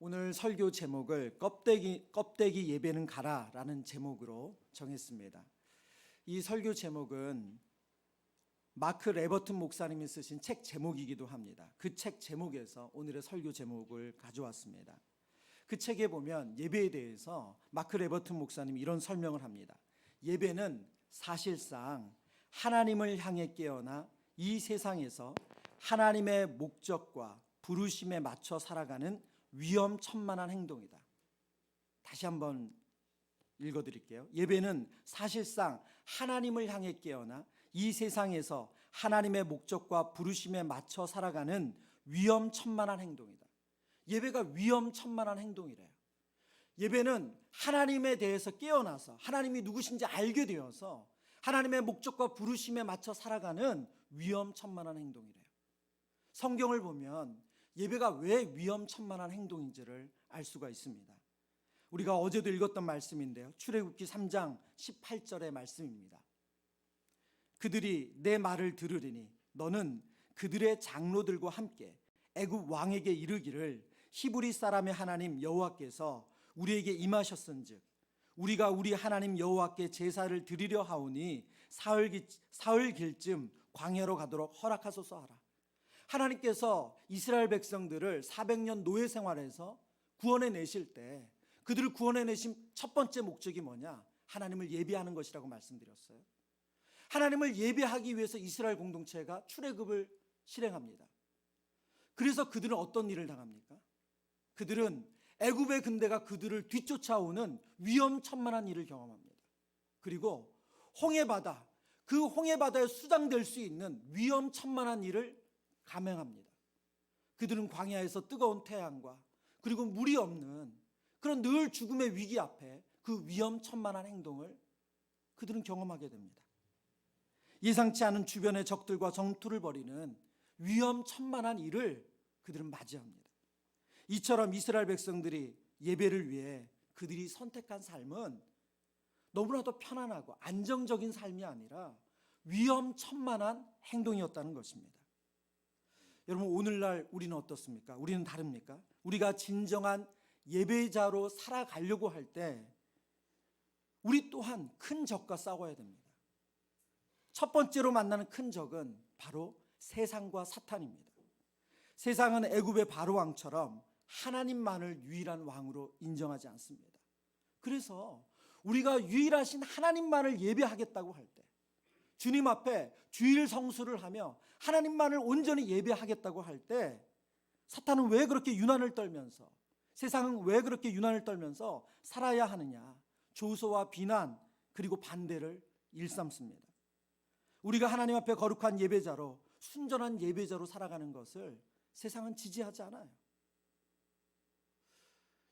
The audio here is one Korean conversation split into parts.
오늘 설교 제목을 껍데기 예배는 가라라는 제목으로 정했습니다. 이 설교 제목은 마크 레버튼 목사님이 쓰신 책 제목이기도 합니다. 그 책 제목에서 오늘의 설교 제목을 가져왔습니다. 그 책에 보면 예배에 대해서 마크 레버튼 목사님이 이런 설명을 합니다. 예배는 사실상 하나님을 향해 깨어나 이 세상에서 하나님의 목적과 부르심에 맞춰 살아가는 위험천만한 행동이다. 다시 한번 읽어드릴게요. 예배는 사실상 하나님을 향해 깨어나 이 세상에서 하나님의 목적과 부르심에 맞춰 살아가는 위험천만한 행동이다. 예배가 위험천만한 행동이래요. 예배는 하나님에 대해서 깨어나서 하나님이 누구신지 알게 되어서 하나님의 목적과 부르심에 맞춰 살아가는 위험천만한 행동이래요. 성경을 보면 예배가 왜 위험천만한 행동인지를 알 수가 있습니다. 우리가 어제도 읽었던 말씀인데요. 출애굽기 3장 18절의 말씀입니다. 그들이 내 말을 들으리니 너는 그들의 장로들과 함께 애굽 왕에게 이르기를 히브리 사람의 하나님 여호와께서 우리에게 임하셨은즉 우리가 우리 하나님 여호와께 제사를 드리려 하오니 사흘길쯤 광야로 가도록 허락하소서 하라. 하나님께서 이스라엘 백성들을 400년 노예 생활에서 구원해 내실 때 그들을 구원해 내신 첫 번째 목적이 뭐냐? 하나님을 예배하는 것이라고 말씀드렸어요. 하나님을 예배하기 위해서 이스라엘 공동체가 출애굽을 실행합니다. 그래서 그들은 어떤 일을 당합니까? 그들은 애굽의 군대가 그들을 뒤쫓아오는 위험천만한 일을 경험합니다. 그리고 홍해바다, 그 홍해바다에 수장될 수 있는 위험천만한 일을 감행합니다. 그들은 광야에서 뜨거운 태양과 그리고 물이 없는 그런 늘 죽음의 위기 앞에 그 위험천만한 행동을 그들은 경험하게 됩니다. 예상치 않은 주변의 적들과 전투를 벌이는 위험천만한 일을 그들은 맞이합니다. 이처럼 이스라엘 백성들이 예배를 위해 그들이 선택한 삶은 너무나도 편안하고 안정적인 삶이 아니라 위험천만한 행동이었다는 것입니다. 여러분, 오늘날 우리는 어떻습니까? 우리는 다릅니까? 우리가 진정한 예배자로 살아가려고 할 때 우리 또한 큰 적과 싸워야 됩니다. 첫 번째로 만나는 큰 적은 바로 세상과 사탄입니다. 세상은 애굽의 바로 왕처럼 하나님만을 유일한 왕으로 인정하지 않습니다. 그래서 우리가 유일하신 하나님만을 예배하겠다고 할 때, 주님 앞에 주일 성수를 하며 하나님만을 온전히 예배하겠다고 할 때 사탄은 왜 그렇게 유난을 떨면서, 세상은 왜 그렇게 유난을 떨면서 살아야 하느냐, 조소와 비난 그리고 반대를 일삼습니다. 우리가 하나님 앞에 거룩한 예배자로, 순전한 예배자로 살아가는 것을 세상은 지지하지 않아요.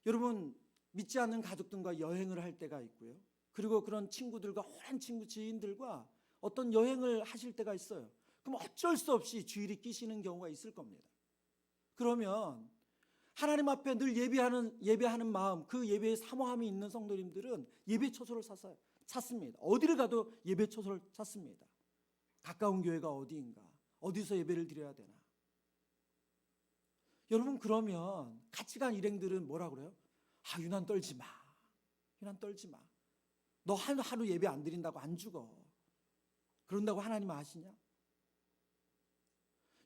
여러분, 믿지 않는 가족들과 여행을 할 때가 있고요. 그리고 그런 친구들과, 오랜 친구, 지인들과 어떤 여행을 하실 때가 있어요. 그럼 어쩔 수 없이 주일이 끼시는 경우가 있을 겁니다. 그러면 하나님 앞에 늘 예배하는 마음, 그 예배의 사모함이 있는 성도님들은 예배 처소를 찾습니다. 어디를 가도 예배 처소를 찾습니다. 가까운 교회가 어디인가, 어디서 예배를 드려야 되나. 여러분, 그러면 같이 간 일행들은 뭐라 그래요? 유난 떨지 마. 유난 떨지 마. 너 하루 예배 안 드린다고 안 죽어. 그런다고 하나님 아시냐?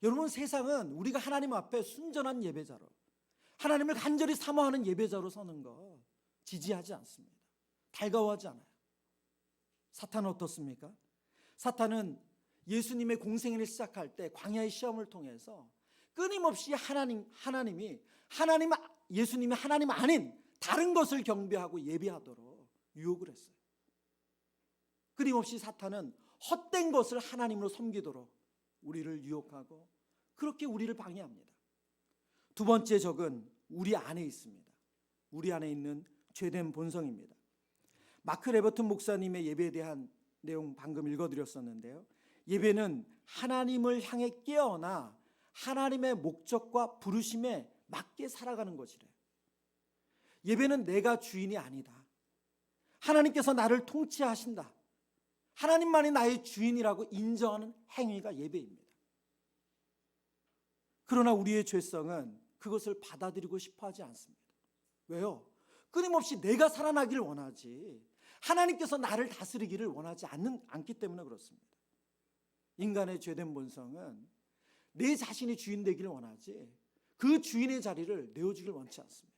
여러분, 세상은 우리가 하나님 앞에 순전한 예배자로, 하나님을 간절히 사모하는 예배자로 서는 것 지지하지 않습니다. 달가워하지 않아요. 사탄은 어떻습니까? 사탄은 예수님의 공생애를 시작할 때 광야의 시험을 통해서 끊임없이 예수님이 하나님 아닌 다른 것을 경배하고 예배하도록 유혹을 했어요. 끊임없이 사탄은 헛된 것을 하나님으로 섬기도록 우리를 유혹하고 그렇게 우리를 방해합니다. 두 번째 적은 우리 안에 있습니다. 우리 안에 있는 죄된 본성입니다. 마크 레버튼 목사님의 예배에 대한 내용 방금 읽어드렸었는데요. 예배는 하나님을 향해 깨어나 하나님의 목적과 부르심에 맞게 살아가는 것이래요. 예배는 내가 주인이 아니다. 하나님께서 나를 통치하신다. 하나님만이 나의 주인이라고 인정하는 행위가 예배입니다. 그러나 우리의 죄성은 그것을 받아들이고 싶어 하지 않습니다. 왜요? 끊임없이 내가 살아나기를 원하지 하나님께서 나를 다스리기를 원하지 않기 때문에 그렇습니다. 인간의 죄된 본성은 내 자신이 주인 되기를 원하지 그 주인의 자리를 내어주길 원치 않습니다.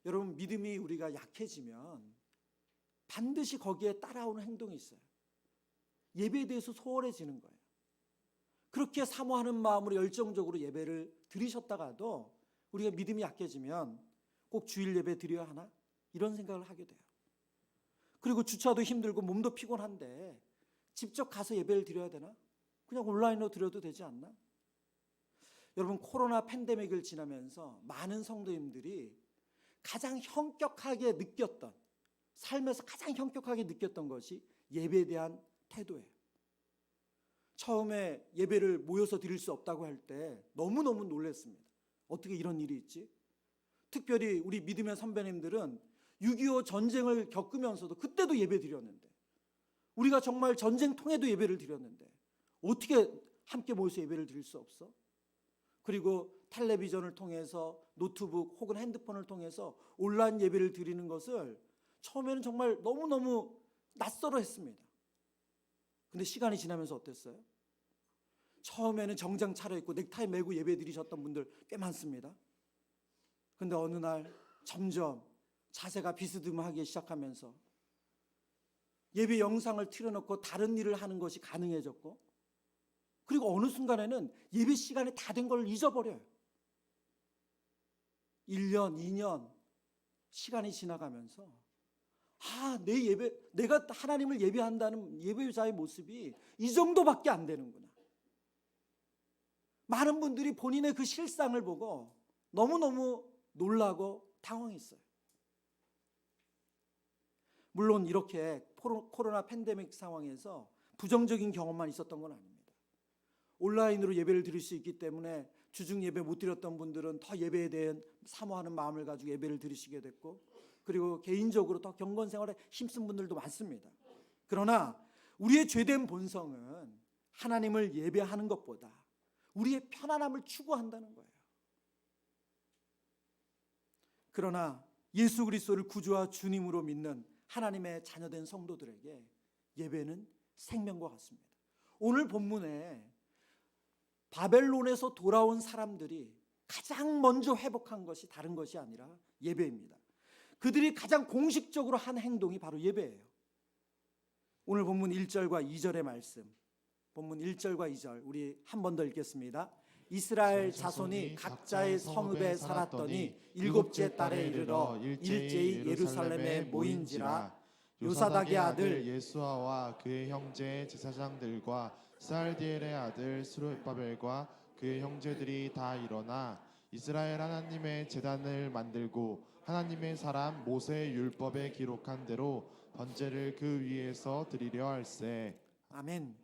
여러분, 믿음이 우리가 약해지면 반드시 거기에 따라오는 행동이 있어요. 예배에 대해서 소홀해지는 거예요. 그렇게 사모하는 마음으로 열정적으로 예배를 드리셨다가도 우리가 믿음이 약해지면 꼭 주일 예배 드려야 하나? 이런 생각을 하게 돼요. 그리고 주차도 힘들고 몸도 피곤한데 직접 가서 예배를 드려야 되나? 그냥 온라인으로 드려도 되지 않나? 여러분, 코로나 팬데믹을 지나면서 많은 성도님들이 가장 현격하게 느꼈던, 삶에서 가장 현격하게 느꼈던 것이 예배에 대한 태도예요. 처음에 예배를 모여서 드릴 수 없다고 할 때 너무너무 놀랐습니다. 어떻게 이런 일이 있지? 특별히 우리 믿음의 선배님들은 6.25 전쟁을 겪으면서도 그때도 예배 드렸는데, 우리가 정말 전쟁통에도 예배를 드렸는데 어떻게 함께 모여서 예배를 드릴 수 없어? 그리고 텔레비전을 통해서 노트북 혹은 핸드폰을 통해서 온라인 예배를 드리는 것을 처음에는 정말 너무너무 낯설어 했습니다. 근데 시간이 지나면서 어땠어요? 처음에는 정장 차려입고 넥타이 메고 예배 드리셨던 분들 꽤 많습니다. 근데 어느 날 점점 자세가 비스듬하기 시작하면서 예배 영상을 틀어놓고 다른 일을 하는 것이 가능해졌고, 그리고 어느 순간에는 예배 시간이 다 된 걸 잊어버려요. 1년, 2년 시간이 지나가면서 내가 하나님을 예배한다는 예배자의 모습이 이 정도밖에 안 되는구나. 많은 분들이 본인의 그 실상을 보고 너무너무 놀라고 당황했어요. 물론 이렇게 코로나 팬데믹 상황에서 부정적인 경험만 있었던 건 아닙니다. 온라인으로 예배를 드릴 수 있기 때문에 주중 예배 못 드렸던 분들은 더 예배에 대한 사모하는 마음을 가지고 예배를 드리시게 됐고, 그리고 개인적으로 더 경건 생활에 힘쓴 분들도 많습니다. 그러나 우리의 죄된 본성은 하나님을 예배하는 것보다 우리의 편안함을 추구한다는 거예요. 그러나 예수 그리스도를 구주와 주님으로 믿는 하나님의 자녀된 성도들에게 예배는 생명과 같습니다. 오늘 본문에 바벨론에서 돌아온 사람들이 가장 먼저 회복한 것이 다른 것이 아니라 예배입니다. 그들이 가장 공식적으로 한 행동이 바로 예배예요. 오늘 본문 1절과 2절의 말씀, 본문 1절과 2절 우리 한 번 더 읽겠습니다. 이스라엘 자손이 각자의 성읍에 살았더니 일곱째 달에 이르러 일제히 예루살렘에 모인지라. 요사닥의 아들 예수아와 그의 형제 제사장들과 스알디엘의 아들 스룹바벨과 그의 형제들이 다 일어나 이스라엘 하나님의 제단을 만들고 하나님의 사람 모세의 율법에 기록한 대로 번제를 그 위에서 드리려 할세. 아멘.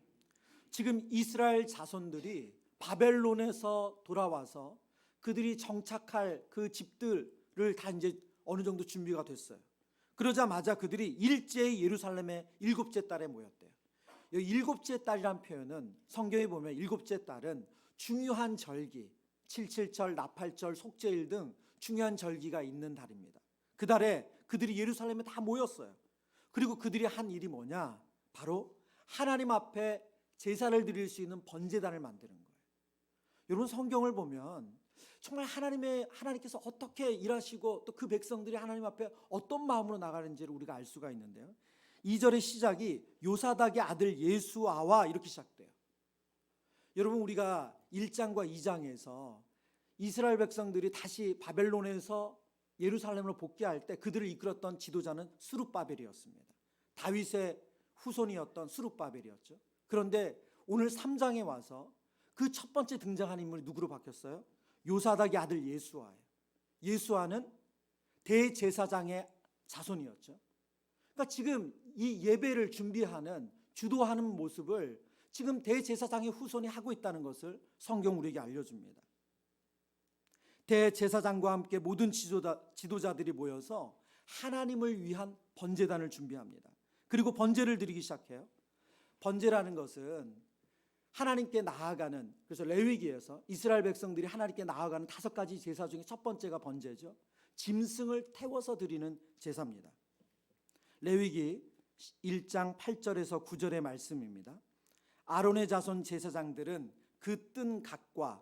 지금 이스라엘 자손들이 바벨론에서 돌아와서 그들이 정착할 그 집들을 다 이제 어느 정도 준비가 됐어요. 그러자마자 그들이 일제히 예루살렘의 일곱째 달에 모였대요. 이 일곱째 달이란 표현은 성경에 보면 일곱째 달은 중요한 절기, 7.7절, 나팔절, 속죄일 등 중요한 절기가 있는 달입니다. 그 달에 그들이 예루살렘에 다 모였어요. 그리고 그들이 한 일이 뭐냐? 바로 하나님 앞에 제사를 드릴 수 있는 번제단을 만드는 거예요. 여러분, 성경을 보면 정말 하나님께서 어떻게 일하시고 또 그 백성들이 하나님 앞에 어떤 마음으로 나가는지를 우리가 알 수가 있는데요. 2절의 시작이 요사닥의 아들 예수아와 이렇게 시작돼요. 여러분, 우리가 1장과 2장에서 이스라엘 백성들이 다시 바벨론에서 예루살렘으로 복귀할 때 그들을 이끌었던 지도자는 스룹바벨이었습니다. 다윗의 후손이었던 스룹바벨이었죠. 그런데 오늘 3장에 와서 그 첫 번째 등장한 인물이 누구로 바뀌었어요? 요사닥의 아들 예수아예요. 예수아는 대제사장의 자손이었죠. 그러니까 지금 이 예배를 준비하는, 주도하는 모습을 지금 대제사장의 후손이 하고 있다는 것을 성경 우리에게 알려줍니다. 대제사장과 함께 모든 지도자들이 모여서 하나님을 위한 번제단을 준비합니다. 그리고 번제를 드리기 시작해요. 번제라는 것은 하나님께 나아가는, 그래서 레위기에서 이스라엘 백성들이 하나님께 나아가는 5가지 제사 중에 첫 번째가 번제죠. 짐승을 태워서 드리는 제사입니다. 레위기 1장 8절에서 9절의 말씀입니다. 아론의 자손 제사장들은 그 뜬 각과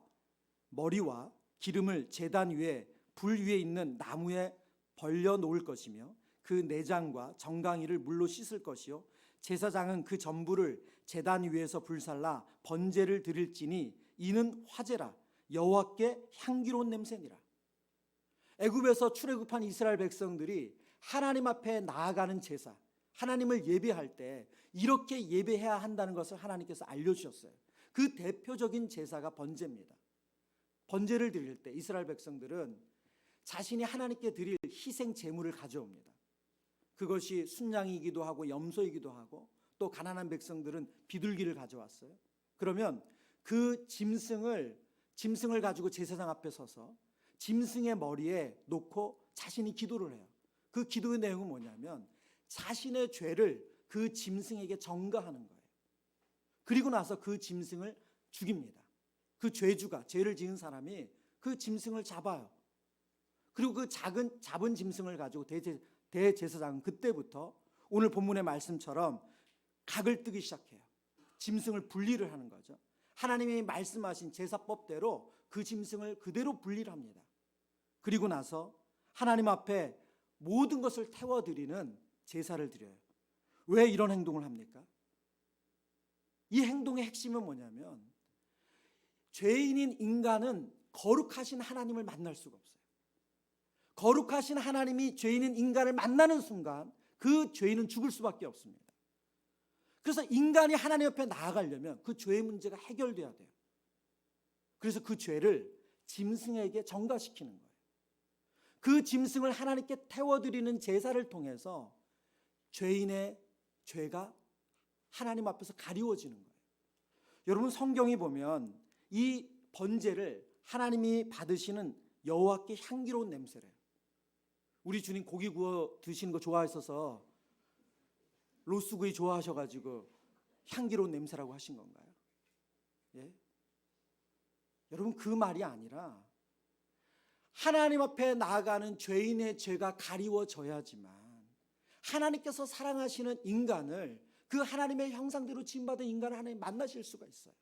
머리와 기름을 제단 위에 불 위에 있는 나무에 벌려 놓을 것이며 그 내장과 정강이를 물로 씻을 것이요 제사장은 그 전부를 제단 위에서 불살라 번제를 드릴지니 이는 화제라 여호와께 향기로운 냄새니라. 애굽에서 출애굽한 이스라엘 백성들이 하나님 앞에 나아가는 제사, 하나님을 예배할 때 이렇게 예배해야 한다는 것을 하나님께서 알려주셨어요. 그 대표적인 제사가 번제입니다. 번제를 드릴 때 이스라엘 백성들은 자신이 하나님께 드릴 희생 제물을 가져옵니다. 그것이 순양이기도 하고 염소이기도 하고 또 가난한 백성들은 비둘기를 가져왔어요. 그러면 그 짐승을 가지고 제사장 앞에 서서 짐승의 머리에 놓고 자신이 기도를 해요. 그 기도의 내용은 뭐냐면 자신의 죄를 그 짐승에게 전가하는 거예요. 그리고 나서 그 짐승을 죽입니다. 그 죄주가, 죄를 지은 사람이 그 짐승을 잡아요. 그리고 그 잡은 짐승을 가지고 대제사장은 그때부터 오늘 본문의 말씀처럼 각을 뜨기 시작해요. 짐승을 분리를 하는 거죠. 하나님이 말씀하신 제사법대로 그 짐승을 그대로 분리를 합니다. 그리고 나서 하나님 앞에 모든 것을 태워드리는 제사를 드려요. 왜 이런 행동을 합니까? 이 행동의 핵심은 뭐냐면 죄인인 인간은 거룩하신 하나님을 만날 수가 없어요. 거룩하신 하나님이 죄인인 인간을 만나는 순간 그 죄인은 죽을 수밖에 없습니다. 그래서 인간이 하나님 옆에 나아가려면 그 죄의 문제가 해결돼야 돼요. 그래서 그 죄를 짐승에게 전가시키는 거예요. 그 짐승을 하나님께 태워드리는 제사를 통해서 죄인의 죄가 하나님 앞에서 가리워지는 거예요. 여러분 성경에 보면 이 번제를 하나님이 받으시는 여호와께 향기로운 냄새래요. 우리 주님 고기 구워 드시는 거 좋아하셔서 로스구이 좋아하셔가지고 향기로운 냄새라고 하신 건가요? 예? 여러분 그 말이 아니라 하나님 앞에 나아가는 죄인의 죄가 가리워져야지만 하나님께서 사랑하시는 인간을 그 하나님의 형상대로 지음받은 인간을 하나님 만나실 수가 있어요.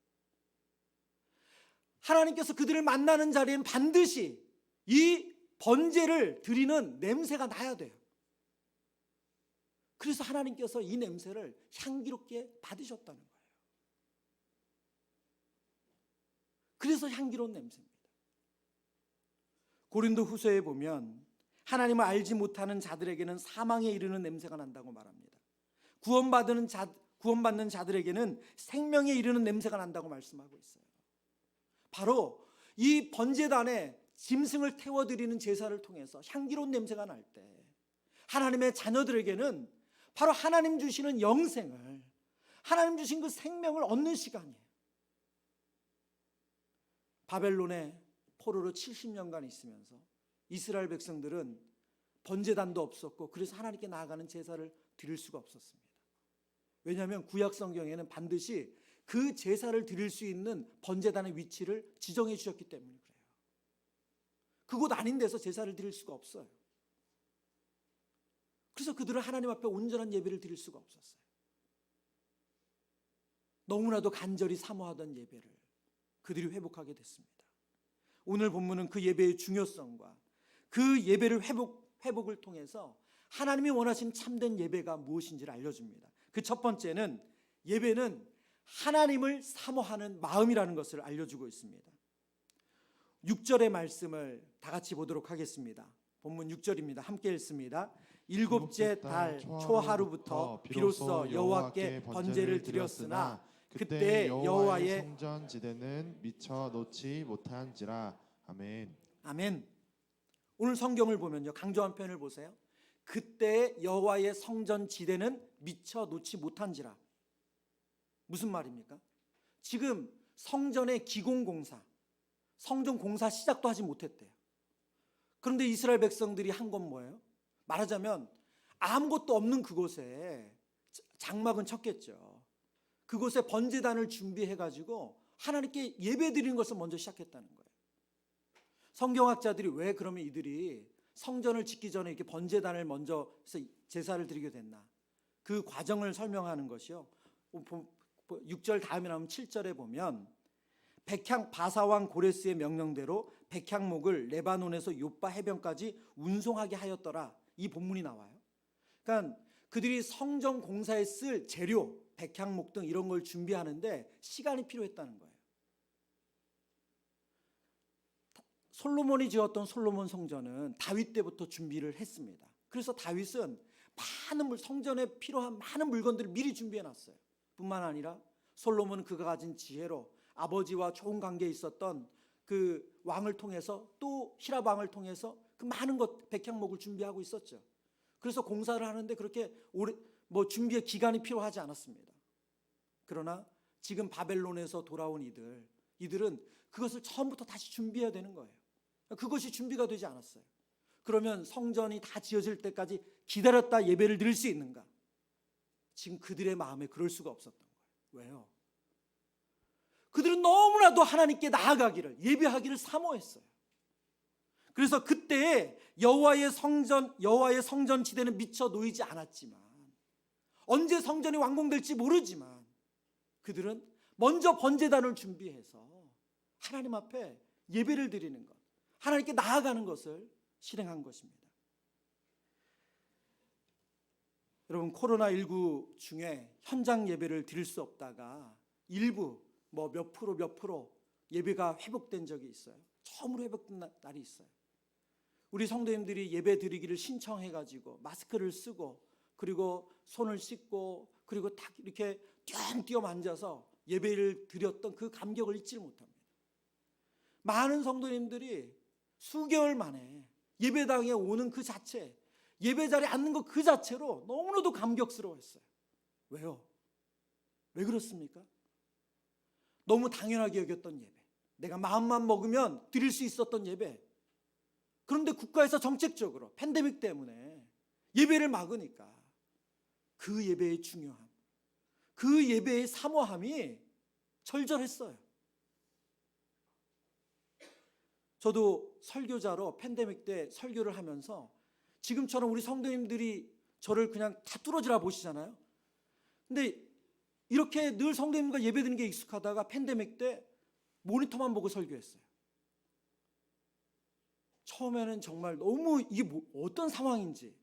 하나님께서 그들을 만나는 자리엔 반드시 이 번제를 드리는 냄새가 나야 돼요. 그래서 하나님께서 이 냄새를 향기롭게 받으셨다는 거예요. 그래서 향기로운 냄새입니다. 고린도후서에 보면 하나님을 알지 못하는 자들에게는 사망에 이르는 냄새가 난다고 말합니다. 구원받는 자들에게는 생명에 이르는 냄새가 난다고 말씀하고 있어요. 바로 이 번제단에 짐승을 태워드리는 제사를 통해서 향기로운 냄새가 날 때 하나님의 자녀들에게는 바로 하나님 주시는 영생을, 하나님 주신 그 생명을 얻는 시간이에요. 바벨론의 포로로 70년간 있으면서 이스라엘 백성들은 번제단도 없었고 그래서 하나님께 나아가는 제사를 드릴 수가 없었습니다. 왜냐하면 구약 성경에는 반드시 그 제사를 드릴 수 있는 번제단의 위치를 지정해 주셨기 때문에 그래요. 그곳 아닌 데서 제사를 드릴 수가 없어요. 그래서 그들은 하나님 앞에 온전한 예배를 드릴 수가 없었어요. 너무나도 간절히 사모하던 예배를 그들이 회복하게 됐습니다. 오늘 본문은 그 예배의 중요성과 그 예배를 회복을 통해서 하나님이 원하신 참된 예배가 무엇인지를 알려줍니다. 그 첫 번째는 예배는 하나님을 사모하는 마음이라는 것을 알려주고 있습니다. 6절의 말씀을 다 같이 보도록 하겠습니다. 본문 6절입니다. 함께 읽습니다. 일곱째 달 초하루부터 비로소 여호와께 번제를 드렸으나 그때 여호와의 성전 지대는 미처 놓지 못한지라. 아멘. 아멘. 오늘 성경을 보면요, 강조한 표현을 보세요. 그때 여호와의 성전 지대는 미처 놓지 못한지라. 무슨 말입니까? 지금 성전의 기공공사, 성전 공사 시작도 하지 못했대요. 그런데 이스라엘 백성들이 한 건 뭐예요? 말하자면 아무것도 없는 그곳에 장막은 쳤겠죠. 그곳에 번제단을 준비해가지고 하나님께 예배 드리는 것을 먼저 시작했다는 거예요. 성경학자들이 왜 그러면 이들이 성전을 짓기 전에 이렇게 번제단을 먼저 해서 제사를 드리게 됐나, 그 과정을 설명하는 것이요. 6절 다음에 나오면 7절에 보면 바사왕 고레스의 명령대로 백향목을 레바논에서 요빠 해변까지 운송하게 하였더라. 이 본문이 나와요. 그러니까 그들이 성전 공사에 쓸 재료, 백향목 등 이런 걸 준비하는데 시간이 필요했다는 거예요. 솔로몬이 지었던 솔로몬 성전은 다윗 때부터 준비를 했습니다. 그래서 다윗은 성전에 필요한 많은 물건들을 미리 준비해 놨어요. 뿐만 아니라 솔로몬은 그가 가진 지혜로 아버지와 좋은 관계에 있었던 그 왕을 통해서, 또 히랍 왕을 통해서 그 많은 것, 백향목을 준비하고 있었죠. 그래서 공사를 하는데 그렇게 오래 준비의 기간이 필요하지 않았습니다. 그러나 지금 바벨론에서 돌아온 이들은 그것을 처음부터 다시 준비해야 되는 거예요. 그것이 준비가 되지 않았어요. 그러면 성전이 다 지어질 때까지 기다렸다 예배를 드릴 수 있는가? 지금 그들의 마음에 그럴 수가 없었던 거예요. 왜요? 그들은 너무나도 하나님께 나아가기를, 예배하기를 사모했어요. 그래서 그때 여호와의 성전 지대는 미처 놓이지 않았지만, 언제 성전이 완공될지 모르지만 그들은 먼저 번제단을 준비해서 하나님 앞에 예배를 드리는 것, 하나님께 나아가는 것을 실행한 것입니다. 여러분, 코로나19 중에 현장 예배를 드릴 수 없다가 일부 몇 프로 예배가 회복된 적이 있어요. 처음으로 회복된 날이 있어요. 우리 성도님들이 예배 드리기를 신청해가지고 마스크를 쓰고, 그리고 손을 씻고, 그리고 딱 이렇게 띄엄띄엄 앉아서 예배를 드렸던 그 감격을 잊지 못합니다. 많은 성도님들이 수개월 만에 예배당에 오는 그 자체, 예배 자리에 앉는 것 그 자체로 너무나도 감격스러워했어요. 왜요? 왜 그렇습니까? 너무 당연하게 여겼던 예배, 내가 마음만 먹으면 드릴 수 있었던 예배. 그런데 국가에서 정책적으로 팬데믹 때문에 예배를 막으니까 그 예배의 중요함, 그 예배의 사모함이 절절했어요. 저도 설교자로 팬데믹 때 설교를 하면서 지금처럼 우리 성도님들이 저를 그냥 다 뚫어지라 보시잖아요. 근데 이렇게 늘 성도님과 예배드리는 게 익숙하다가 팬데믹 때 모니터만 보고 설교했어요. 처음에는 정말 너무 이게 어떤 상황인지,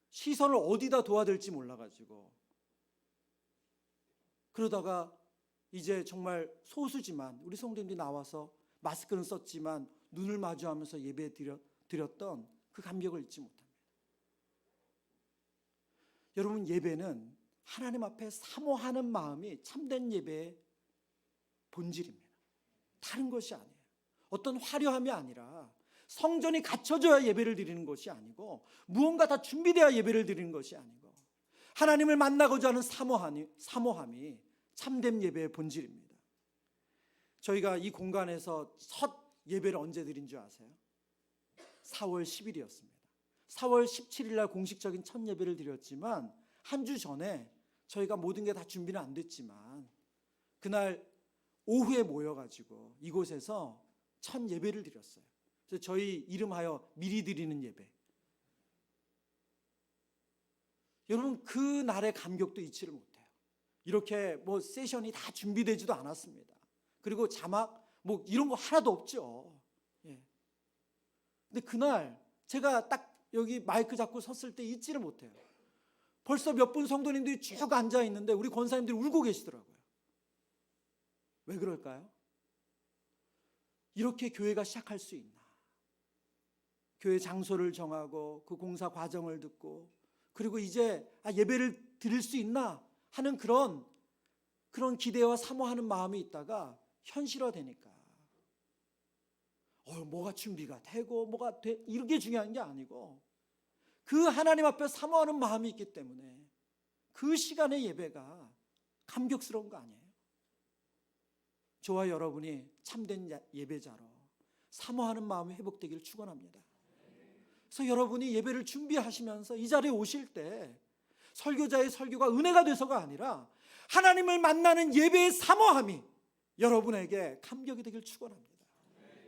시선을 어디다 둬야 될지 몰라가지고, 그러다가 이제 정말 소수지만 우리 성도님들이 나와서 마스크는 썼지만 눈을 마주하면서 예배 드렸던 그 감격을 잊지 못합니다. 여러분, 예배는 하나님 앞에 사모하는 마음이 참된 예배의 본질입니다. 다른 것이 아니에요. 어떤 화려함이 아니라, 성전이 갖춰져야 예배를 드리는 것이 아니고, 무언가 다 준비되어야 예배를 드리는 것이 아니고, 하나님을 만나고자 하는 사모함이 참된 예배의 본질입니다. 저희가 이 공간에서 첫 예배를 언제 드린 줄 아세요? 4월 10일이었습니다. 4월 17일 날 공식적인 첫 예배를 드렸지만, 한 주 전에 저희가 모든 게 다 준비는 안 됐지만 그날 오후에 모여가지고 이곳에서 첫 예배를 드렸어요. 그래서 저희 이름하여 미리 드리는 예배. 여러분, 그 날의 감격도 잊지를 못해요. 이렇게 세션이 다 준비되지도 않았습니다. 그리고 자막 이런 거 하나도 없죠. 예. 근데 그날 제가 딱 여기 마이크 잡고 섰을 때 잊지를 못해요. 벌써 몇 분 성도님들이 쭉 앉아 있는데 우리 권사님들이 울고 계시더라고요. 왜 그럴까요? 이렇게 교회가 시작할 수 있나? 교회 장소를 정하고 그 공사 과정을 듣고, 그리고 이제 예배를 드릴 수 있나 하는 그런 기대와 사모하는 마음이 있다가 현실화되니까 뭐가 준비가 되고 이게 중요한 게 아니고, 그 하나님 앞에 사모하는 마음이 있기 때문에 그 시간의 예배가 감격스러운 거 아니에요? 저와 여러분이 참된 예배자로 사모하는 마음이 회복되기를 축원합니다. 그래서 여러분이 예배를 준비하시면서 이 자리에 오실 때 설교자의 설교가 은혜가 돼서가 아니라 하나님을 만나는 예배의 사모함이 여러분에게 감격이 되길 축원합니다.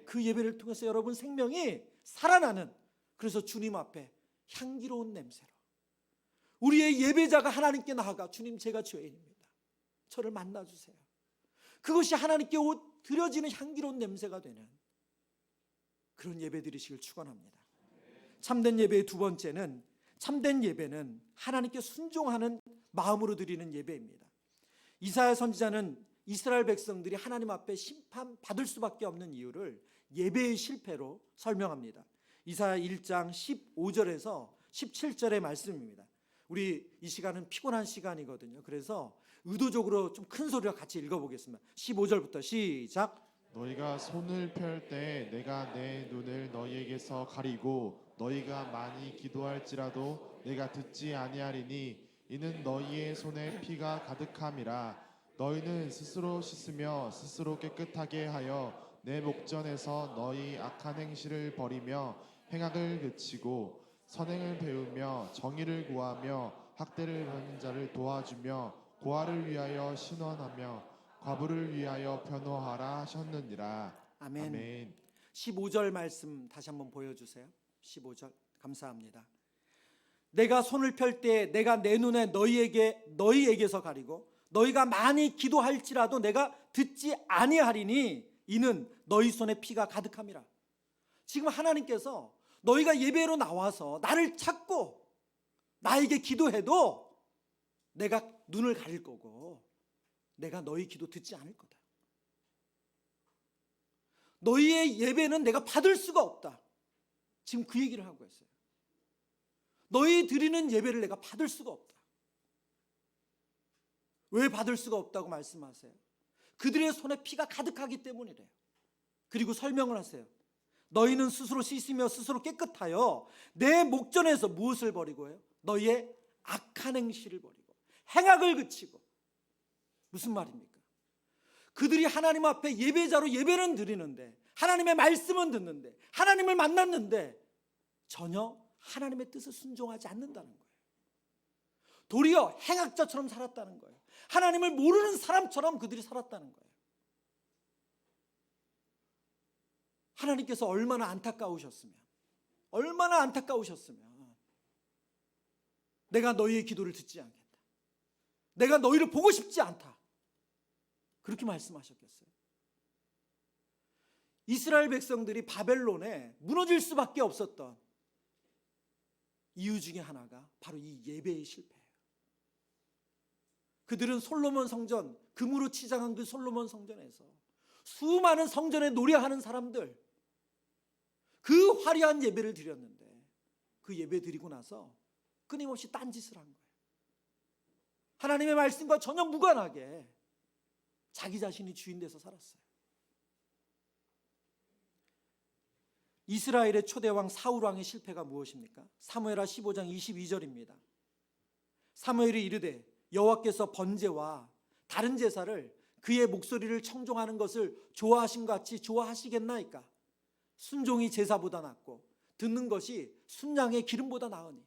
그 예배를 통해서 여러분 생명이 살아나는, 그래서 주님 앞에 향기로운 냄새로 우리의 예배자가 하나님께 나아가 주님, 제가 죄인입니다. 저를 만나주세요. 그것이 하나님께 드려지는 향기로운 냄새가 되는 그런 예배 드리시길 축원합니다. 참된 예배의 두 번째는, 참된 예배는 하나님께 순종하는 마음으로 드리는 예배입니다. 이사야 선지자는 이스라엘 백성들이 하나님 앞에 심판받을 수밖에 없는 이유를 예배의 실패로 설명합니다. 이사야 1장 15절에서 17절의 말씀입니다. 우리 이 시간은 피곤한 시간이거든요. 그래서 의도적으로 좀 큰 소리로 같이 읽어보겠습니다. 15절부터 시작. 너희가 손을 펼 때 내가 내 눈을 너희에게서 가리고 너희가 많이 기도할지라도 내가 듣지 아니하리니 이는 너희의 손에 피가 가득함이라. 너희는 스스로 씻으며 스스로 깨끗하게 하여 내 목전에서 너희 악한 행실을 버리며 행악을 그치고 선행을 배우며 정의를 구하며 학대를 받는 자를 도와주며 고아를 위하여 신원하며 과부를 위하여 변호하라 하셨느니라. 아멘. 아멘. 15절 말씀 다시 한번 보여주세요. 15절 감사합니다. 내가 손을 펼 때 내가 내 눈에 너희에게서 가리고 너희가 많이 기도할지라도 내가 듣지 아니하리니 이는 너희 손에 피가 가득함이라. 지금 하나님께서 너희가 예배로 나와서 나를 찾고 나에게 기도해도 내가 눈을 가릴 거고 내가 너희 기도 듣지 않을 거다. 너희의 예배는 내가 받을 수가 없다. 지금 그 얘기를 하고 있어요. 너희 드리는 예배를 내가 받을 수가 없다. 왜 받을 수가 없다고 말씀하세요? 그들의 손에 피가 가득하기 때문이래요. 그리고 설명을 하세요. 너희는 스스로 씻으며 스스로 깨끗하여 내 목전에서 무엇을 버리고 해요? 너희의 악한 행실을 버리고 행악을 그치고. 무슨 말입니까? 그들이 하나님 앞에 예배자로 예배는 드리는데, 하나님의 말씀은 듣는데, 하나님을 만났는데 전혀 하나님의 뜻을 순종하지 않는다는 거예요. 도리어 행악자처럼 살았다는 거예요. 하나님을 모르는 사람처럼 그들이 살았다는 거예요. 하나님께서 얼마나 안타까우셨으면 내가 너희의 기도를 듣지 않겠다, 내가 너희를 보고 싶지 않다, 그렇게 말씀하셨겠어요? 이스라엘 백성들이 바벨론에 무너질 수밖에 없었던 이유 중에 하나가 바로 이 예배의 실패예요. 그들은 솔로몬 성전, 금으로 치장한 그 솔로몬 성전에서 수많은 성전에 노래하는 사람들, 그 화려한 예배를 드렸는데 그 예배 드리고 나서 끊임없이 딴짓을 한 거예요. 하나님의 말씀과 전혀 무관하게 자기 자신이 주인 돼서 살았어요. 이스라엘의 초대왕 사울왕의 실패가 무엇입니까? 사무엘하 15장 22절입니다. 사무엘이 이르되 여호와께서 번제와 다른 제사를 그의 목소리를 청종하는 것을 좋아하심 같이 좋아하시겠나이까? 순종이 제사보다 낫고 듣는 것이 순양의 기름보다 나으니.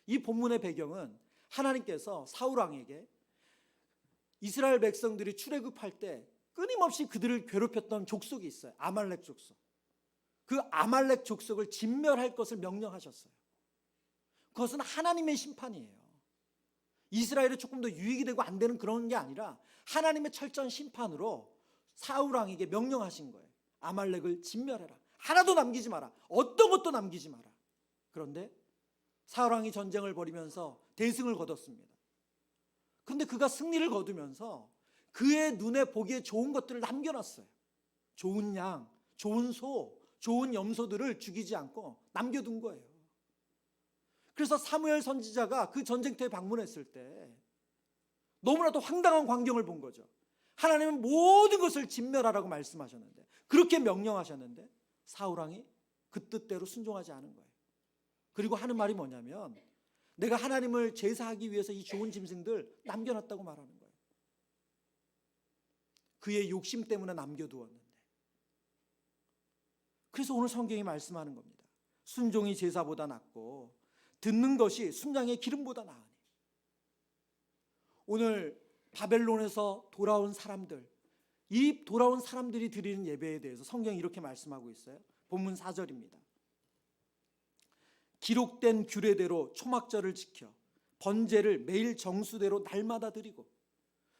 이 본문의 배경은 하나님께서 사울왕에게 이스라엘 백성들이 출애굽할 때 끊임없이 그들을 괴롭혔던 족속이 있어요. 아말렉 족속. 그 아말렉 족속을 진멸할 것을 명령하셨어요. 그것은 하나님의 심판이에요. 이스라엘에 조금 더 유익이 되고 안 되는 그런 게 아니라 하나님의 철저한 심판으로 사울왕에게 명령하신 거예요. 아말렉을 진멸해라. 하나도 남기지 마라. 어떤 것도 남기지 마라. 그런데 사울왕이 전쟁을 벌이면서 대승을 거뒀습니다. 근데 그가 승리를 거두면서 그의 눈에 보기에 좋은 것들을 남겨놨어요. 좋은 양, 좋은 소, 좋은 염소들을 죽이지 않고 남겨둔 거예요. 그래서 사무엘 선지자가 그 전쟁터에 방문했을 때 너무나도 황당한 광경을 본 거죠. 하나님은 모든 것을 진멸하라고 말씀하셨는데, 그렇게 명령하셨는데 사울왕이 그 뜻대로 순종하지 않은 거예요. 그리고 하는 말이 뭐냐면 내가 하나님을 제사하기 위해서 이 좋은 짐승들 남겨놨다고 말하는 거예요. 그의 욕심 때문에 남겨두었는데. 그래서 오늘 성경이 말씀하는 겁니다. 순종이 제사보다 낫고 듣는 것이 순양의 기름보다 나으니. 오늘 바벨론에서 돌아온 사람들, 이 돌아온 사람들이 드리는 예배에 대해서 성경이 이렇게 말씀하고 있어요. 본문 4절입니다. 기록된 규례대로 초막절을 지켜 번제를 매일 정수대로 날마다 드리고,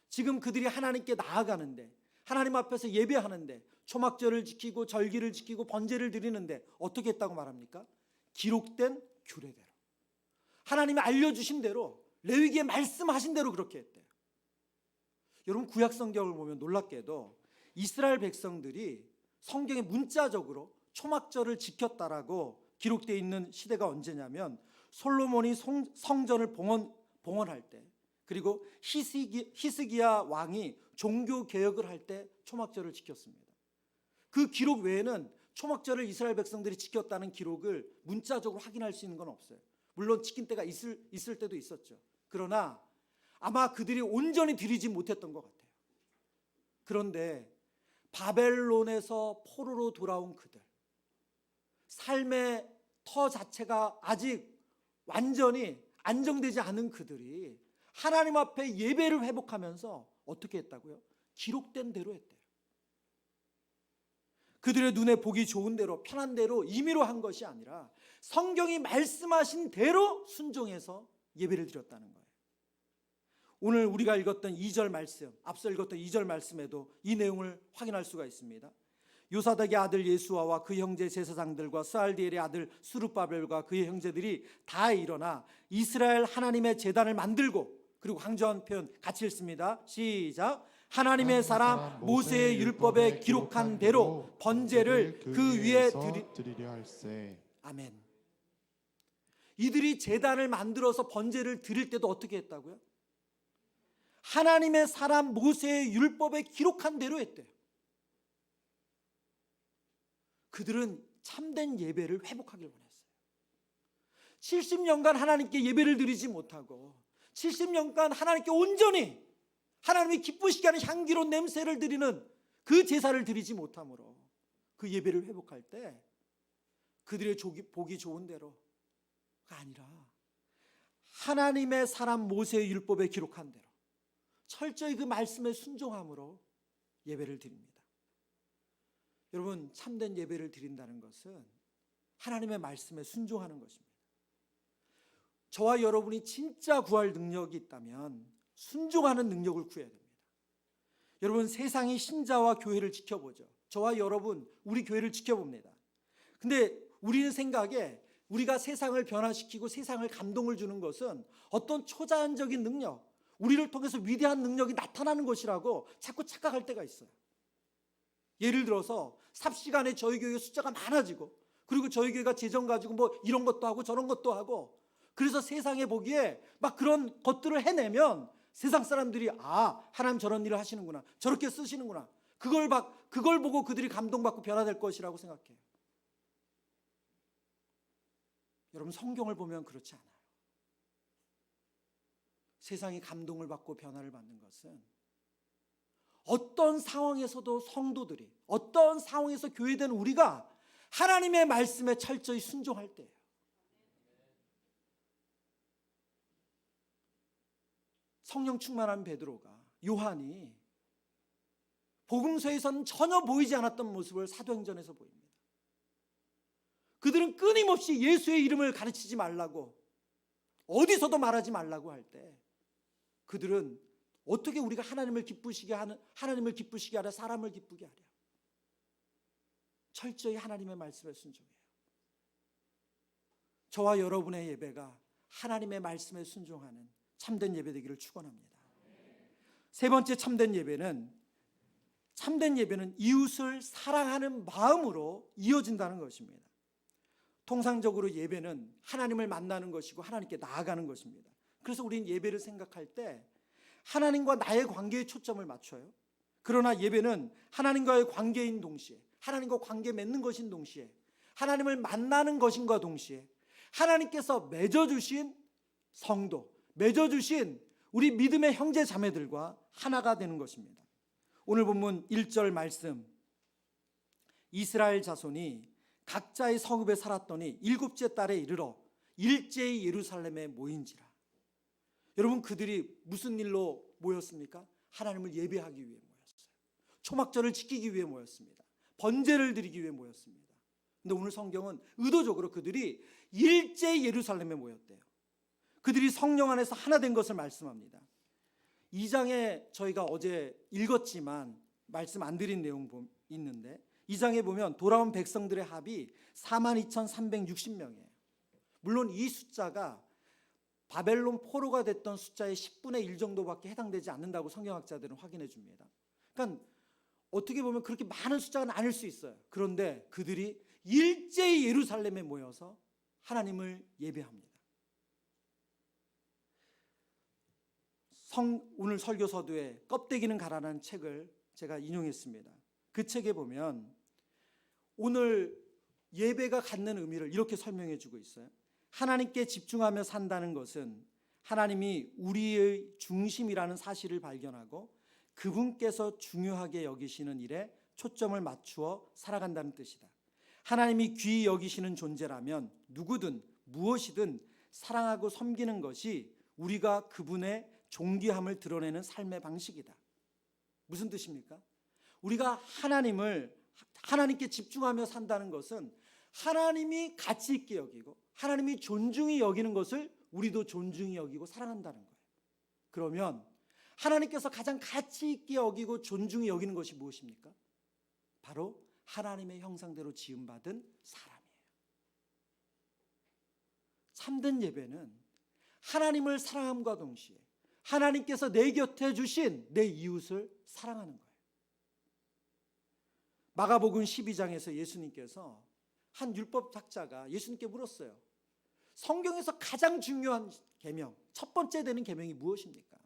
지금 그들이 하나님께 나아가는데, 하나님 앞에서 예배하는데, 초막절을 지키고 절기를 지키고 번제를 드리는데 어떻게 했다고 말합니까? 기록된 규례대로, 하나님이 알려주신 대로, 레위기에 말씀하신 대로 그렇게 했대요. 여러분, 구약 성경을 보면 놀랍게도 이스라엘 백성들이 성경에 문자적으로 초막절을 지켰다라고 기록되어 있는 시대가 언제냐면 솔로몬이 성전을 봉헌할 때, 그리고 히스기야 왕이 종교 개혁을 할 때 초막절을 지켰습니다. 그 기록 외에는 초막절을 이스라엘 백성들이 지켰다는 기록을 문자적으로 확인할 수 있는 건 없어요. 물론 지킨 때가 있을 때도 있었죠. 그러나 아마 그들이 온전히 드리지 못했던 것 같아요. 그런데 바벨론에서 포로로 돌아온 그들, 삶의 터 자체가 아직 완전히 안정되지 않은 그들이 하나님 앞에 예배를 회복하면서 어떻게 했다고요? 기록된 대로 했대요. 그들의 눈에 보기 좋은 대로, 편한 대로, 임의로 한 것이 아니라 성경이 말씀하신 대로 순종해서 예배를 드렸다는 거예요. 오늘 우리가 읽었던 2절 말씀, 앞서 읽었던 2절 말씀에도 이 내용을 확인할 수가 있습니다. 요사닥의 아들 예수아와 그 형제 제사장들과 스알디엘의 아들 수르바벨과 그의 형제들이 다 일어나 이스라엘 하나님의 제단을 만들고, 그리고 강조한 표현 같이 읽습니다. 시작. 하나님의 사람 모세의 율법에 기록한 대로 번제를 그 위에 드리려 할세. 아멘. 이들이 제단을 만들어서 번제를 드릴 때도 어떻게 했다고요? 하나님의 사람 모세의 율법에 기록한 대로 했대요. 그들은 참된 예배를 회복하길 원했어요. 70년간 하나님께 예배를 드리지 못하고 70년간 하나님께 온전히 하나님이 기쁘시게 하는 향기로운 냄새를 드리는 그 제사를 드리지 못함으로 그 예배를 회복할 때 그들의 보기 좋은 대로가 아니라 하나님의 사람 모세의 율법에 기록한 대로 철저히 그 말씀에 순종함으로 예배를 드립니다. 여러분, 참된 예배를 드린다는 것은 하나님의 말씀에 순종하는 것입니다. 저와 여러분이 진짜 구할 능력이 있다면 순종하는 능력을 구해야 됩니다. 여러분, 세상이 신자와 교회를 지켜보죠. 저와 여러분, 우리 교회를 지켜봅니다. 근데 우리는 생각에 우리가 세상을 변화시키고 세상을 감동을 주는 것은 어떤 초자연적인 능력, 우리를 통해서 위대한 능력이 나타나는 것이라고 자꾸 착각할 때가 있어요. 예를 들어서 삽시간에 저희 교회 숫자가 많아지고, 그리고 저희 교회가 재정 가지고 뭐 이런 것도 하고 저런 것도 하고, 그래서 세상에 보기에 막 그런 것들을 해내면 세상 사람들이 하나님 저런 일을 하시는구나, 저렇게 쓰시는구나, 그걸 보고 그들이 감동받고 변화될 것이라고 생각해요. 여러분, 성경을 보면 그렇지 않아요. 세상이 감동을 받고 변화를 받는 것은 어떤 상황에서도 성도들이, 어떤 상황에서 교회된 우리가 하나님의 말씀에 철저히 순종할 때예요. 성령 충만한 베드로가, 요한이 복음서에서는 전혀 보이지 않았던 모습을 사도행전에서 보입니다. 그들은 끊임없이 예수의 이름을 가르치지 말라고, 어디서도 말하지 말라고 할 때 그들은 어떻게 우리가 하나님을 기쁘시게 하라, 사람을 기쁘게 하랴. 철저히 하나님의 말씀에 순종해요. 저와 여러분의 예배가 하나님의 말씀에 순종하는 참된 예배 되기를 축원합니다. 세 번째 참된 예배는 이웃을 사랑하는 마음으로 이어진다는 것입니다. 통상적으로 예배는 하나님을 만나는 것이고 하나님께 나아가는 것입니다. 그래서 우리는 예배를 생각할 때 하나님과 나의 관계에 초점을 맞춰요. 그러나 예배는 하나님과의 관계인 동시에, 하나님과 관계 맺는 것인 동시에, 하나님을 만나는 것인과 동시에 하나님께서 맺어주신 성도, 맺어주신 우리 믿음의 형제 자매들과 하나가 되는 것입니다. 오늘 본문 1절 말씀, 이스라엘 자손이 각자의 성읍에 살았더니 7째 달에 이르러 일제히 예루살렘에 모인지라. 여러분, 그들이 무슨 일로 모였습니까? 하나님을 예배하기 위해 모였어요. 초막절을 지키기 위해 모였습니다. 번제를 드리기 위해 모였습니다. 근데 오늘 성경은 의도적으로 그들이 일제 예루살렘에 모였대요. 그들이 성령 안에서 하나 된 것을 말씀합니다. 2장에 저희가 어제 읽었지만 말씀 안 드린 내용 있는데 2장에 보면 돌아온 백성들의 합이 42,360명이에요. 물론 이 숫자가 바벨론 포로가 됐던 숫자의 10분의 1 정도밖에 해당되지 않는다고 성경학자들은 확인해 줍니다. 그러니까 어떻게 보면 그렇게 많은 숫자가 아닐 수 있어요. 그런데 그들이 일제히 예루살렘에 모여서 하나님을 예배합니다. 오늘 설교 서두에 껍데기는 가라라는 책을 제가 인용했습니다. 그 책에 보면 오늘 예배가 갖는 의미를 이렇게 설명해 주고 있어요. 하나님께 집중하며 산다는 것은 하나님이 우리의 중심이라는 사실을 발견하고 그분께서 중요하게 여기시는 일에 초점을 맞추어 살아간다는 뜻이다. 하나님이 귀히 여기시는 존재라면 누구든 무엇이든 사랑하고 섬기는 것이 우리가 그분의 존귀함을 드러내는 삶의 방식이다. 무슨 뜻입니까? 우리가 하나님께 집중하며 산다는 것은 하나님이 가치 있게 여기고 하나님이 존중히 여기는 것을 우리도 존중히 여기고 사랑한다는 거예요. 그러면 하나님께서 가장 가치 있게 여기고 존중히 여기는 것이 무엇입니까? 바로 하나님의 형상대로 지음받은 사람이에요. 참된 예배는 하나님을 사랑함과 동시에 하나님께서 내 곁에 주신 내 이웃을 사랑하는 거예요. 마가복음 12장에서 예수님께서 한 율법학자가 예수님께 물었어요. 성경에서 가장 중요한 계명, 첫 번째 되는 계명이 무엇입니까?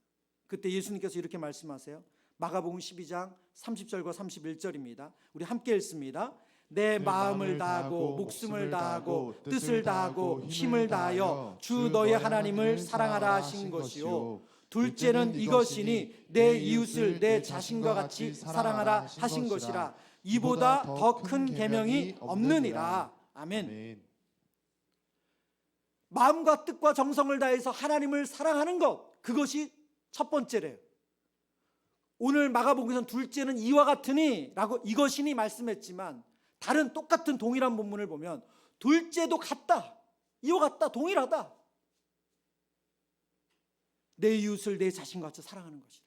그때 예수님께서 이렇게 말씀하세요. 마가복음 12장 30절과 31절입니다. 우리 함께 읽습니다. 내 마음을 다하고 목숨을 다하고 뜻을 다하고 힘을 다하여 주 너의 하나님을 사랑하라 하신 것이요 둘째는 이것이니 내 이웃을 내 자신과 같이 사랑하라 하신 것이라. 이보다 더 큰 계명이 없느니라. 아멘. 마음과 뜻과 정성을 다해서 하나님을 사랑하는 것, 그것이 첫 번째래요. 오늘 마가복음에서는 둘째는 이와 같으니 라고 이것이니 말씀했지만 다른 똑같은 동일한 본문을 보면 둘째도 같다, 이와 같다, 동일하다. 내 이웃을 내 자신과 같이 사랑하는 것이다.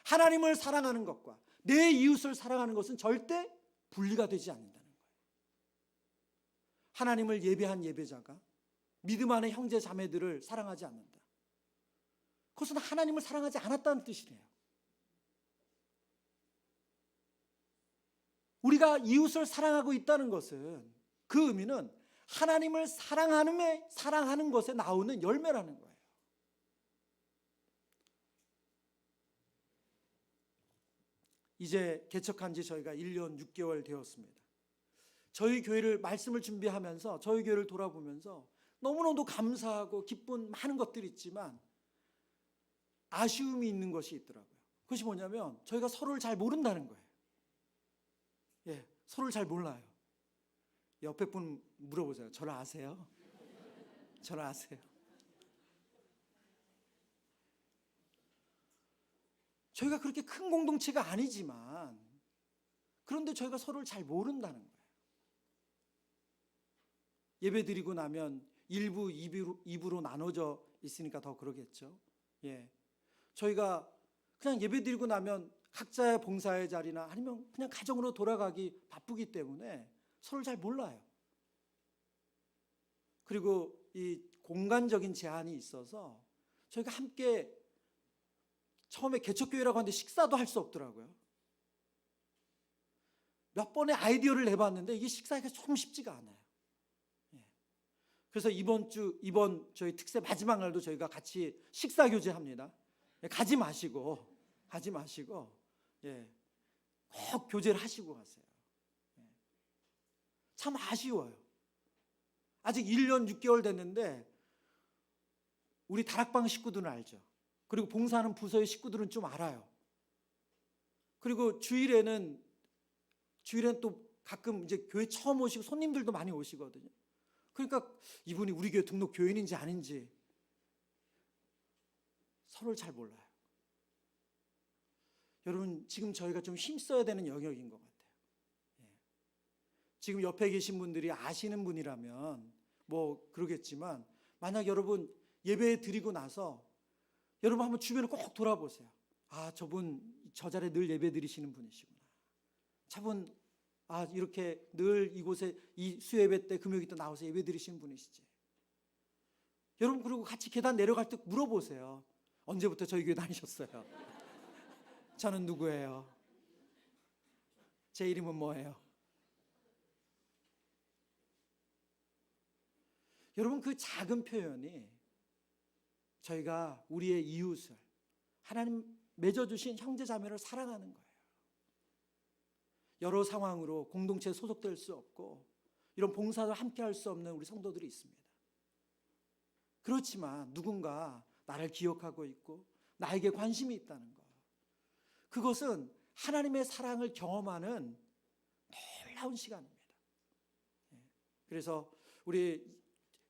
하나님을 사랑하는 것과 내 이웃을 사랑하는 것은 절대 분리가 되지 않는다는 거예요. 하나님을 예배한 예배자가 믿음 안의 형제 자매들을 사랑하지 않는다. 그것은 하나님을 사랑하지 않았다는 뜻이래요. 우리가 이웃을 사랑하고 있다는 것은 그 의미는 하나님을 사랑하는 것에 나오는 열매라는 거예요. 이제 개척한 지 저희가 1년 6개월 되었습니다. 저희 교회를 말씀을 준비하면서 저희 교회를 돌아보면서 너무너무 감사하고 기쁜 많은 것들이 있지만 아쉬움이 있는 것이 있더라고요. 그것이 뭐냐면 저희가 서로를 잘 모른다는 거예요. 예, 서로를 잘 몰라요. 옆에 분 물어보세요. 저를 아세요? 저를 아세요? 저희가 그렇게 큰 공동체가 아니지만 그런데 저희가 서로를 잘 모른다는 거예요. 예배 드리고 나면 1부, 2부로 나눠져 있으니까 더 그러겠죠. 예, 저희가 그냥 예배 드리고 나면 각자의 봉사의 자리나 아니면 그냥 가정으로 돌아가기 바쁘기 때문에 서로를 잘 몰라요. 그리고 이 공간적인 제한이 있어서 저희가 함께 처음에 개척교회라고 하는데 식사도 할 수 없더라고요. 몇 번의 아이디어를 내봤는데 이게 식사하기가 좀 쉽지가 않아요. 예. 그래서 이번 저희 특세 마지막 날도 저희가 같이 식사 교제합니다. 예, 가지 마시고 예, 꼭 교제를 하시고 가세요. 예. 참 아쉬워요. 아직 1년 6개월 됐는데 우리 다락방 식구들은 알죠. 그리고 봉사하는 부서의 식구들은 좀 알아요. 그리고 주일에는 또 가끔 이제 교회 처음 오시고 손님들도 많이 오시거든요. 그러니까 이분이 우리 교회 등록 교인인지 아닌지 서로를 잘 몰라요. 여러분 지금 저희가 좀 힘써야 되는 영역인 것 같아요. 지금 옆에 계신 분들이 아시는 분이라면 뭐 그러겠지만 만약 여러분 예배 드리고 나서 여러분 한번 주변을 꼭 돌아보세요. 아, 저분 저 자리에 늘 예배 드리시는 분이시구나. 저분 이렇게 늘 이곳에 이 수예배 때 금요일 때 나와서 예배 드리시는 분이시지. 여러분 그리고 같이 계단 내려갈 때 물어보세요. 언제부터 저희 교회 다니셨어요? 저는 누구예요? 제 이름은 뭐예요? 여러분 그 작은 표현이 저희가 우리의 이웃을 하나님 맺어주신 형제자매를 사랑하는 거예요. 여러 상황으로 공동체에 소속될 수 없고 이런 봉사를 함께 할 수 없는 우리 성도들이 있습니다. 그렇지만 누군가 나를 기억하고 있고 나에게 관심이 있다는 것, 그것은 하나님의 사랑을 경험하는 놀라운 시간입니다. 그래서 우리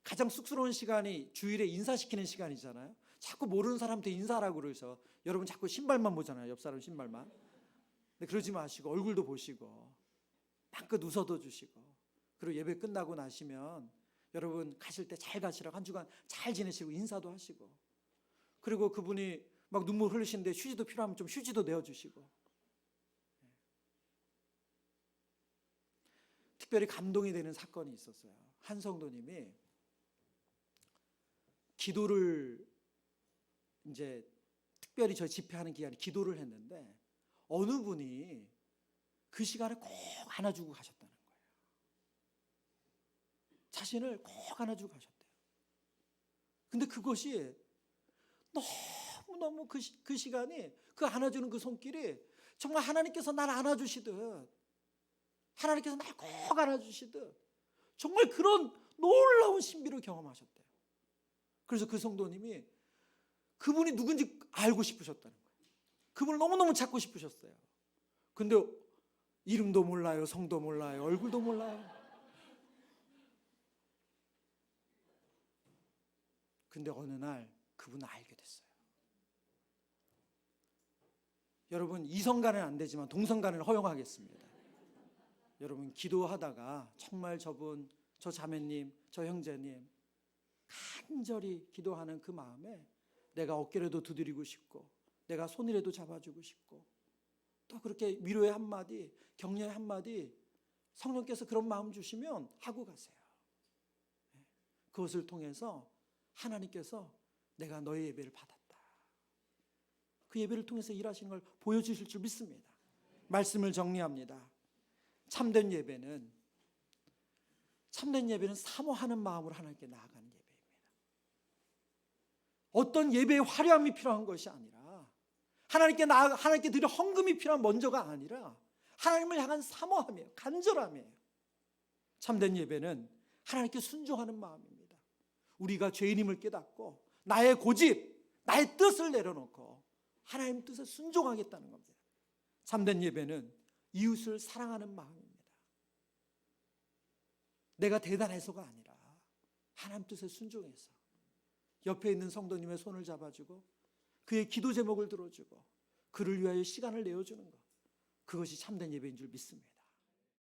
가장 쑥스러운 시간이 주일에 인사시키는 시간이잖아요. 자꾸 모르는 사람한테 인사하라고 그러셔서 여러분 자꾸 신발만 보잖아요. 옆 사람 신발만. 근데 그러지 마시고 얼굴도 보시고 마음껏 웃어도 주시고, 그리고 예배 끝나고 나시면 여러분 가실 때 잘 가시라고 한 주간 잘 지내시고 인사도 하시고, 그리고 그분이 막 눈물 흘리시는데 휴지도 필요하면 좀 휴지도 내어주시고. 특별히 감동이 되는 사건이 있었어요. 한 성도님이 기도를 이제 특별히 저희 집회하는 기간에 기도를 했는데 어느 분이 그 시간에 꼭 안아주고 가셨다는 거예요. 자신을 꼭 안아주고 가셨대요. 근데 그것이 너무너무 그 시간이 그 안아주는 그 손길이 정말 하나님께서 나를 안아주시듯, 하나님께서 나를 꼭 안아주시듯 정말 그런 놀라운 신비를 경험하셨대요. 그래서 그 성도님이 그분이 누군지 알고 싶으셨다는 거예요. 그분을 너무너무 찾고 싶으셨어요. 근데 이름도 몰라요, 성도 몰라요, 얼굴도 몰라요. 근데 어느 날 그분을 알게 됐어요. 여러분 이성간은 안 되지만 동성간을 허용하겠습니다. 여러분 기도하다가 정말 저분, 저 자매님, 저 형제님 간절히 기도하는 그 마음에 내가 어깨라도 두드리고 싶고 내가 손이라도 잡아주고 싶고 또 그렇게 위로의 한마디, 격려의 한마디 성령께서 그런 마음 주시면 하고 가세요. 그것을 통해서 하나님께서 내가 너의 예배를 받았다, 그 예배를 통해서 일하시는 걸 보여주실 줄 믿습니다. 말씀을 정리합니다. 참된 예배는 사모하는 마음으로 하나님께 나아가는 예배입니다. 어떤 예배의 화려함이 필요한 것이 아니라 하나님께 드릴 헌금이 필요한 먼저가 아니라 하나님을 향한 사모함이에요. 간절함이에요. 참된 예배는 하나님께 순종하는 마음입니다. 우리가 죄인임을 깨닫고 나의 고집, 나의 뜻을 내려놓고 하나님 뜻에 순종하겠다는 겁니다. 참된 예배는 이웃을 사랑하는 마음입니다. 내가 대단해서가 아니라 하나님 뜻에 순종해서 옆에 있는 성도님의 손을 잡아주고 그의 기도 제목을 들어주고 그를 위하여 시간을 내어주는 것, 그것이 참된 예배인 줄 믿습니다.